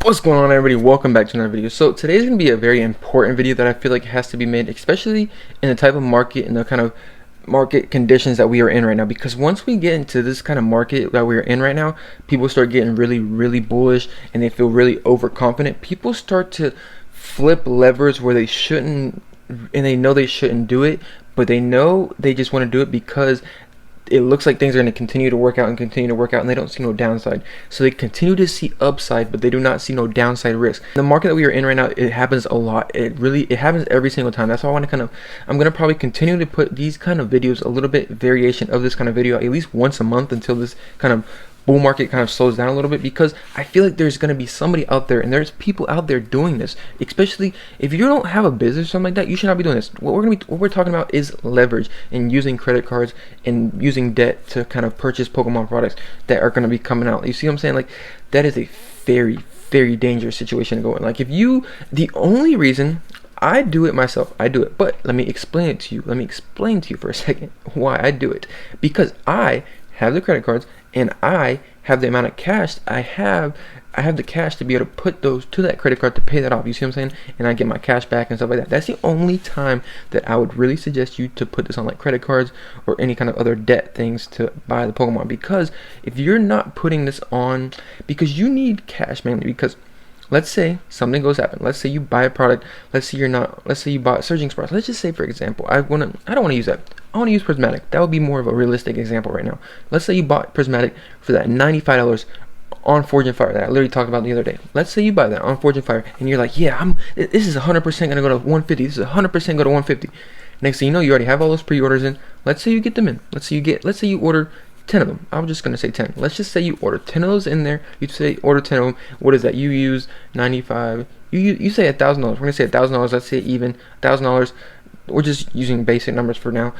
What's going on, everybody? Welcome back to another video. So today's going to be a very important video that I feel like has to be made, especially in the type of market and the kind of market conditions that we are in right now, because once we get into this kind of market that we're in right now, people start getting really bullish and they feel really overconfident. People start to flip levers where they shouldn't, and they know they shouldn't do it, but they know they just want to do it because it looks like things are going to continue to work out and they don't see no downside. So they continue to see upside, but they do not see no downside risk. The market that we are in right now, it happens a lot. It happens every single time. That's why I'm going to probably continue to put these kind of videos, a little bit variation of this kind of video, at least once a month until this kind of bull market kind of slows down a little bit, because I feel like there's going to be somebody out there, and there's people out there doing this. Especially if you don't have a business or something like that, you should not be doing this. What we're talking about is leverage and using credit cards and using debt to kind of purchase Pokemon products that are going to be coming out. You see what I'm saying? Like, that is a very dangerous situation to go in. Like, the only reason I do it myself, I do it, but let me explain it to you. Let me explain to you for a second why I do it. Because I have the credit cards and I have the amount of cash I have the cash to be able to put those to that credit card to pay that off. You see what I'm saying? And I get my cash back and stuff like that. That's the only time that I would really suggest you to put this on, like credit cards or any kind of other debt things to buy the Pokemon. Because if you're not putting this on, because you need cash mainly, because let's say something goes happen. Let's say you buy a product. Let's say you bought Surging Sparks. Let's just say, for example, I don't want to use that. I want to use Prismatic. That would be more of a realistic example right now. Let's say you bought Prismatic for that $95 on Forge and Fire that I literally talked about the other day. Let's say you buy that on Forge and Fire and you're like, yeah, this is 100% going to go to 150. This is 100% go to 150. Next thing you know, you already have all those pre-orders in. Let's say you get them in. Let's say you order 10 of them. I'm just going to say 10. Let's just say you order 10 of those in there. You say order 10 of them. What is that? You use 95. You say $1,000. We're going to say $1,000. Let's say even $1,000. We're just using basic numbers for now.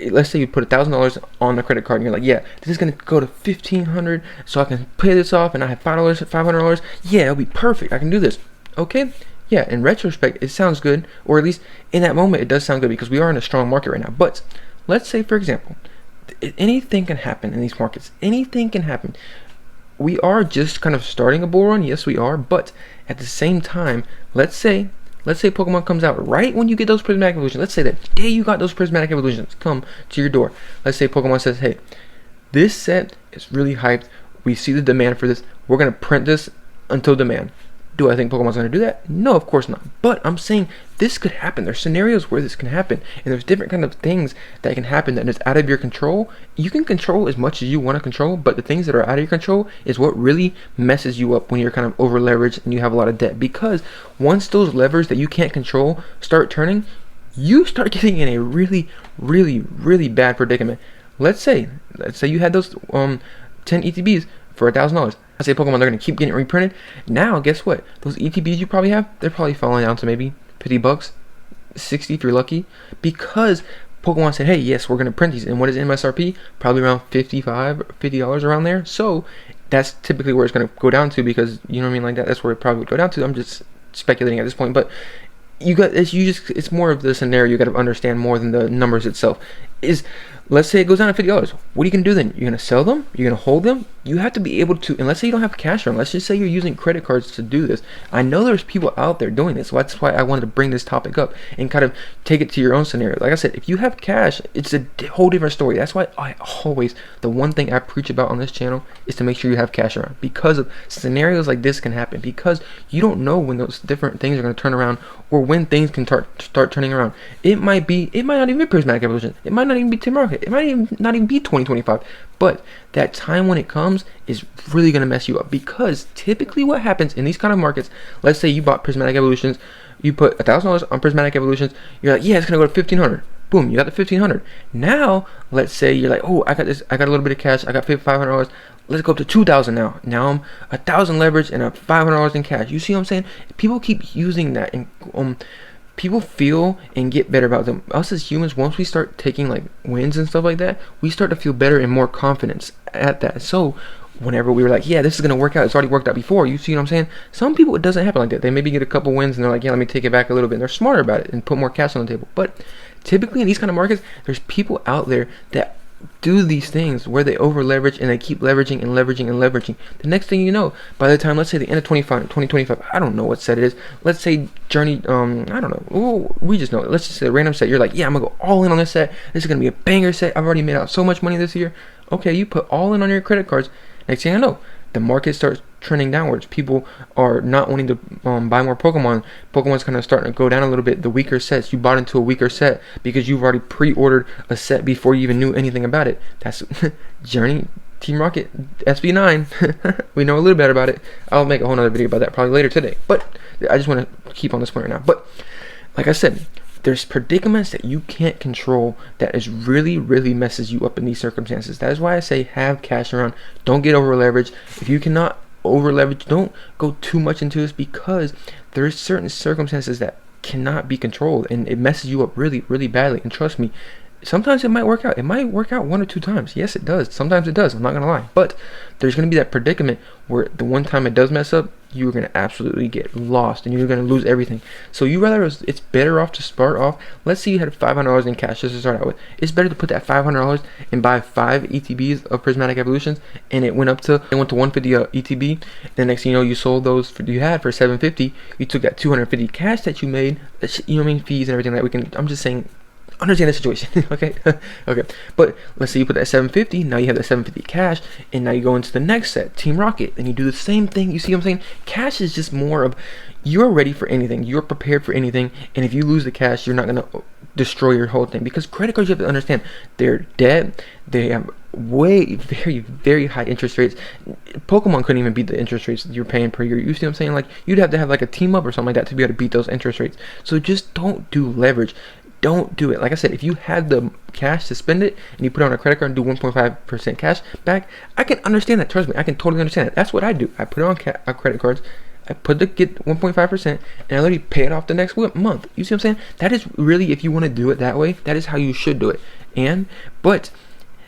Let's say you put $1,000 on the credit card and you're like, yeah, this is going to go to $1,500 so I can pay this off and I have $500. Yeah, it'll be perfect. I can do this. Okay? Yeah, in retrospect, it sounds good, or at least in that moment, it does sound good because we are in a strong market right now. But let's say, for example, anything can happen in these markets. Anything can happen. We are just kind of starting a bull run. Yes, we are. But at the same time, let's say Pokemon comes out right when you get those Prismatic Evolutions. Let's say that day you got those Prismatic Evolutions come to your door. Let's say Pokemon says, hey, this set is really hyped. We see the demand for this. We're going to print this until demand. Do I think Pokemon's going to do that? No, of course not. But I'm saying this could happen. There's scenarios where this can happen. And there's different kind of things that can happen that is out of your control. You can control as much as you want to control, but the things that are out of your control is what really messes you up when you're kind of over leveraged and you have a lot of debt. Because once those levers that you can't control start turning, you start getting in a really bad predicament. Let's say you had those 10 ETBs for $1,000. I say Pokemon, they're going to keep getting reprinted. Now, guess what? Those ETBs you probably have, they're probably falling down to maybe $50, 60 if you're lucky. Because Pokemon said, hey, yes, we're going to print these. And what is MSRP? Probably around $50 around there. So that's typically where it's going to go down to, because, you know what I mean, like that. That's where it probably would go down to. I'm just speculating at this point. But it's more of the scenario you got to understand more than the numbers itself. Let's say it goes down to $50. What are you going to do then? You're going to sell them? You're going to hold them? You have to be able to, and let's say you don't have cash on. Let's just say you're using credit cards to do this. I know there's people out there doing this, so that's why I wanted to bring this topic up and kind of take it to your own scenario. Like I said, if you have cash, it's a whole different story. That's why the one thing I preach about on this channel is to make sure you have cash around, because of scenarios like this can happen, because you don't know when those different things are going to turn around or when things can start turning around. It might not even be Prismatic Evolution. It might not even be Team Rocket. It might not even be 2025. But that time when it comes is really going to mess you up, because typically what happens in these kind of markets, let's say you bought Prismatic Evolutions, you put $1,000 on Prismatic Evolutions, you're like, yeah, it's going to go to $1,500. Boom, you got the $1,500. Now, let's say you're like, oh, I got a little bit of cash, I got $500. Let's go up to $2,000 now. Now I'm $1,000 leverage and $500 in cash. You see what I'm saying? People keep using that, and people feel and get better about them. Us as humans, once we start taking like wins and stuff like that, we start to feel better and more confidence at that. So whenever we were like, yeah, this is going to work out, it's already worked out before. You see what I'm saying? Some people, it doesn't happen like that. They maybe get a couple wins and they're like, yeah, let me take it back a little bit. And they're smarter about it and put more cash on the table. But typically in these kind of markets, there's people out there that do these things where they over leverage and they keep leveraging and leveraging and leveraging. The next thing you know, by the time, let's say the end of 2025, I don't know what set it is. Let's say Journey, I don't know. Ooh, we just know it. Let's just say a random set. You're like, yeah, I'm gonna go all in on this set. This is gonna be a banger set. I've already made out so much money this year. Okay, you put all in on your credit cards. Next thing I know, the market starts trending downwards. People are not wanting to buy more Pokemon. Pokemon's kind of starting to go down a little bit. The weaker sets, you bought into a weaker set because you've already pre-ordered a set before you even knew anything about it. That's Journey, Team Rocket, SB9. We know a little bit about it. I'll make a whole nother video about that probably later today. But I just want to keep on this point right now. But like I said, there's predicaments that you can't control that is really messes you up in these circumstances. That is why I say have cash around. Don't get over leveraged. If you cannot over leverage, don't go too much into this, because there's certain circumstances that cannot be controlled and it messes you up really badly. And trust me, sometimes it might work out. It might work out 1 or 2 times. Yes, it does. Sometimes it does. I'm not gonna lie. But there's gonna be that predicament where the one time it does mess up, you're gonna absolutely get lost and you're gonna lose everything. So it's better off to start off. Let's say you had $500 in cash just to start out with. It's better to put that $500 and buy 5 ETBs of Prismatic Evolutions, and it went to 150 ETB. Then next thing you know, you sold those you had for $750. You took that $250 cash that you made. You know what I mean? Fees and everything. I'm just saying, understand the situation. Okay. Okay, but let's say you put that $750, now you have that $750 cash, and now you go into the next set, Team Rocket, and you do the same thing. You see what I'm saying? Cash is just more of, you're ready for anything, you're prepared for anything, and if you lose the cash, you're not going to destroy your whole thing. Because credit cards, you have to understand, they're debt, they have very high interest rates. Pokemon couldn't even beat the interest rates you're paying per year. You see what I'm saying? Like, you'd have to have like a team up or something like that to be able to beat those interest rates. So just don't do leverage. Don't do it. Like I said, if you had the cash to spend it and you put it on a credit card and do 1.5% cash back, I can understand that. Trust me, I can totally understand it. That's what I do. I put it on credit cards. I get 1.5% and I literally pay it off the next month. You see what I'm saying? That is really, if you want to do it that way, that is how you should do it. But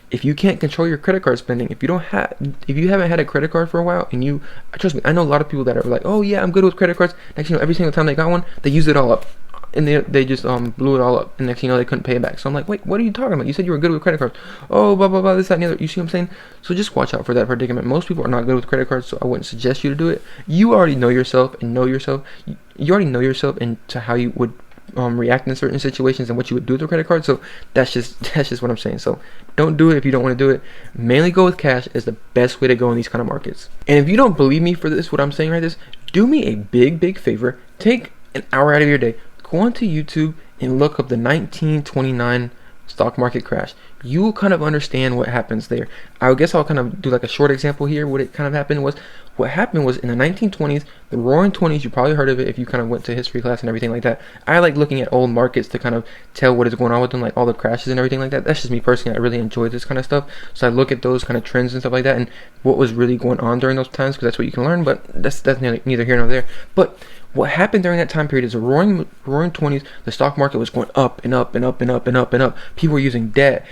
if you can't control your credit card spending, if you haven't had a credit card for a while, and trust me, I know a lot of people that are like, oh yeah, I'm good with credit cards. Next, every single time they got one, they use it all up. And they just blew it all up, and next thing you know, they couldn't pay it back. So I'm like, wait, what are you talking about? You said you were good with credit cards. Oh, blah blah blah, this, that, and the other. You see what I'm saying? So just watch out for that predicament. Most people are not good with credit cards, so I wouldn't suggest you to do it. You already know yourself and You already know yourself and to how you would react in certain situations and what you would do with a credit card. So that's just what I'm saying. So don't do it if you don't want to do it. Mainly go with cash is the best way to go in these kind of markets. And if you don't believe me for this, what I'm saying right this, do me a big favor. Take an hour out of your day. Go onto YouTube and look up the 1929 stock market crash. You will kind of understand what happens there. I guess I'll kind of do like a short example here. What happened was in the 1920s, the Roaring 20s. You probably heard of it if you kind of went to history class and everything like that. I like looking at old markets to kind of tell what is going on with them, like all the crashes and everything like that. That's just me personally. I really enjoy this kind of stuff. So I look at those kind of trends and stuff like that and what was really going on during those times, because that's what you can learn. But that's neither here nor there. But what happened during that time period is the roaring 20s, the stock market was going up and up and up and up and up and up. People were using debt,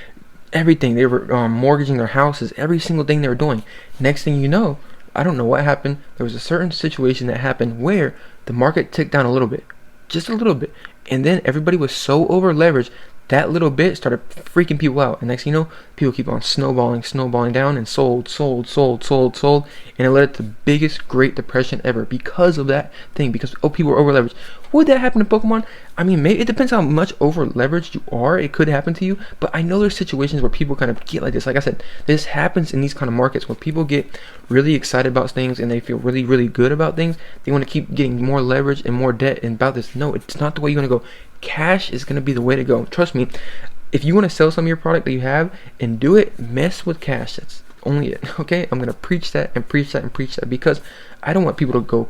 everything. They were mortgaging their houses, every single thing they were doing. Next thing you know, I don't know what happened. There was a certain situation that happened where the market ticked down a little bit, just a little bit. And then everybody was so over leveraged, that little bit started freaking people out. And next thing you know, people keep on snowballing down and sold. And it led to the biggest Great Depression ever because of that thing, because people were over leveraged. Would that happen to Pokemon? I mean, maybe it depends how much over leveraged you are. It could happen to you, but I know there's situations where people kind of get like this. Like I said, this happens in these kind of markets where people get really excited about things and they feel really good about things. They want to keep getting more leverage and more debt and about this. No, it's not the way you want to go. Cash is going to be the way to go. Trust me. If you want to sell some of your product that you have and do it, mess with cash. That's only it. Okay, I'm going to preach that because I don't want people to go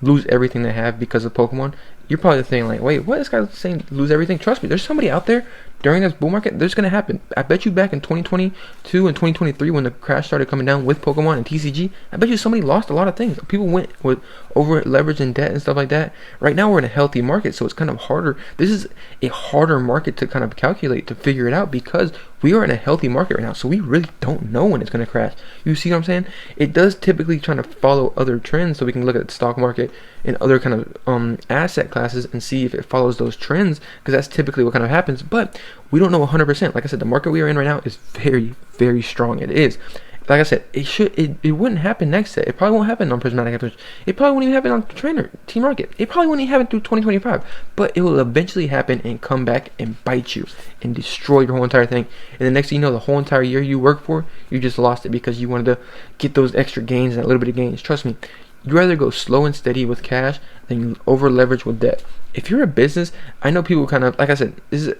lose everything they have because of Pokemon. You're probably thinking like, wait, what is this guy saying, lose everything? Trust me, there's somebody out there during this bull market. There's going to happen. I bet you back in 2022 and 2023 when the crash started coming down with Pokemon and TCG, I bet you somebody lost a lot of things. People went with over leverage and debt and stuff like that. Right now we're in a healthy market, so it's kind of harder. This is a harder market to kind of calculate, to figure it out, because we are in a healthy market right now, so we really don't know when it's going to crash. You see what I'm saying? It does typically try to follow other trends, so we can look at the stock market and other kind of asset classes and see if it follows those trends, because that's typically what kind of happens. But we don't know 100%. Like I said, the market we are in right now is very, very strong. It is. Like I said, it wouldn't happen next set. It probably won't happen on Prismatic Evolution. It probably won't even happen on Trainer Team Market. It probably won't even happen through 2025. But it will eventually happen and come back and bite you and destroy your whole entire thing. And the next thing you know, the whole entire year you worked for, you just lost it because you wanted to get those extra gains and that little bit of gains. Trust me, you'd rather go slow and steady with cash than over leverage with debt. If you're a business, I know people kind of, like I said, this is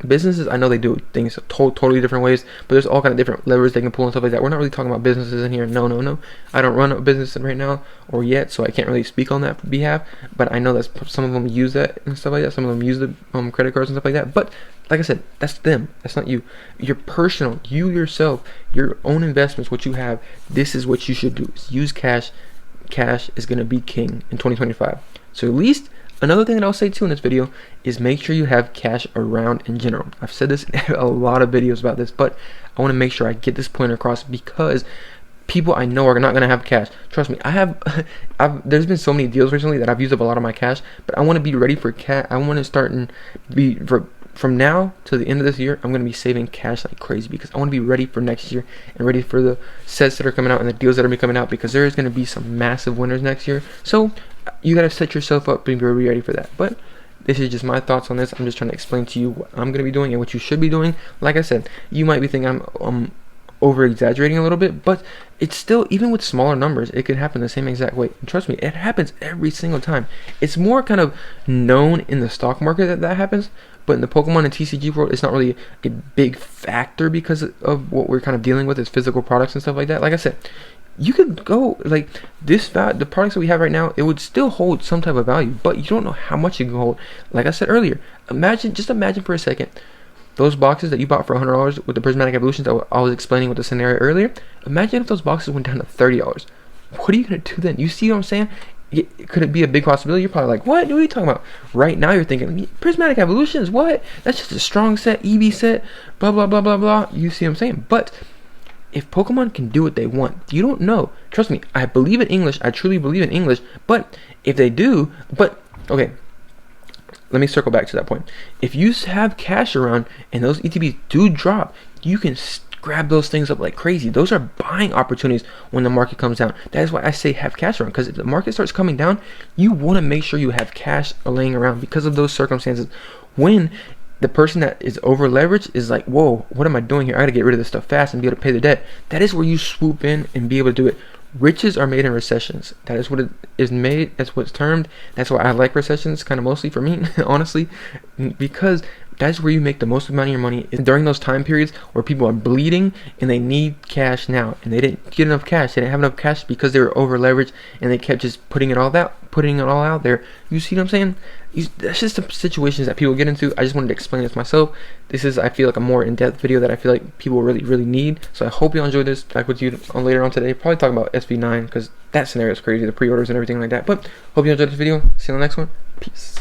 businesses, I know they do things totally different ways, but there's all kind of different levers they can pull and stuff like that. We're not really talking about businesses in here. No. I don't run a business right now or yet, so I can't really speak on that behalf. But I know that some of them use that and stuff like that. Some of them use the credit cards and stuff like that. But like I said, that's them. That's not you. Your personal, you yourself, your own investments, what you have. This is what you should do. Is use cash. Cash is gonna be king in 2025. So at least. Another thing that I'll say too in this video is make sure you have cash around in general. I've said this in a lot of videos about this, but I want to make sure I get this point across because people I know are not going to have cash. Trust me, there's been so many deals recently that I've used up a lot of my cash, but I want to be ready for cash. I want to start and from now to the end of this year, I'm going to be saving cash like crazy because I want to be ready for next year and ready for the sets that are coming out and the deals that are coming out, because there is going to be some massive winners next year. So you got to set yourself up and be ready for that. But this is just my thoughts on this. I'm just trying to explain to you what I'm going to be doing and what you should be doing. Like I said, you might be thinking I'm over exaggerating a little bit, but it's still, even with smaller numbers, it could happen the same exact way. And trust me, it happens every single time. It's more kind of known in the stock market that happens, but in the Pokemon and TCG world, it's not really a big factor because of what we're kind of dealing with is physical products and stuff like that. Like I said, you could go like this, the products that we have right now, it would still hold some type of value, but you don't know how much it can hold. Like I said earlier, just imagine for a second those boxes that you bought for $100 with the Prismatic Evolutions that I was explaining with the scenario earlier. Imagine if those boxes went down to $30. What are you gonna do then? You see what I'm saying? Could it be a big possibility? You're probably like, what are you talking about? Right now you're thinking, Prismatic Evolutions, what? That's just a strong set, EV set, blah, blah, blah, blah, blah. You see what I'm saying? But if Pokemon can do what they want, you don't know. Trust me, I believe in English. I truly believe in English. But if they do, okay, let me circle back to that point. If you have cash around and those ETBs do drop, you can grab those things up like crazy. Those are buying opportunities when the market comes down. That is why I say have cash around, because if the market starts coming down, you want to make sure you have cash laying around because of those circumstances. When the person that is over leveraged is like, whoa, what am I doing here? I gotta get rid of this stuff fast and be able to pay the debt. That is where you swoop in and be able to do it. Riches are made in recessions. That is what it is made. That's what it's termed. That's why I like recessions, kind of mostly for me, honestly, because that's where you make the most amount of your money during those time periods where people are bleeding and they need cash now, and they didn't get enough cash. They didn't have enough cash because they were over leveraged and they kept just putting it all out there. You see what I'm saying? That's just the situations that people get into. I just wanted to explain this myself. This is, I feel like, a more in-depth video that I feel like people really need. So I hope you enjoyed this. Back with you later on today. Probably talking about SV9 because that scenario is crazy, the pre-orders and everything like that. But hope you enjoyed this video. See you on the next one. Peace.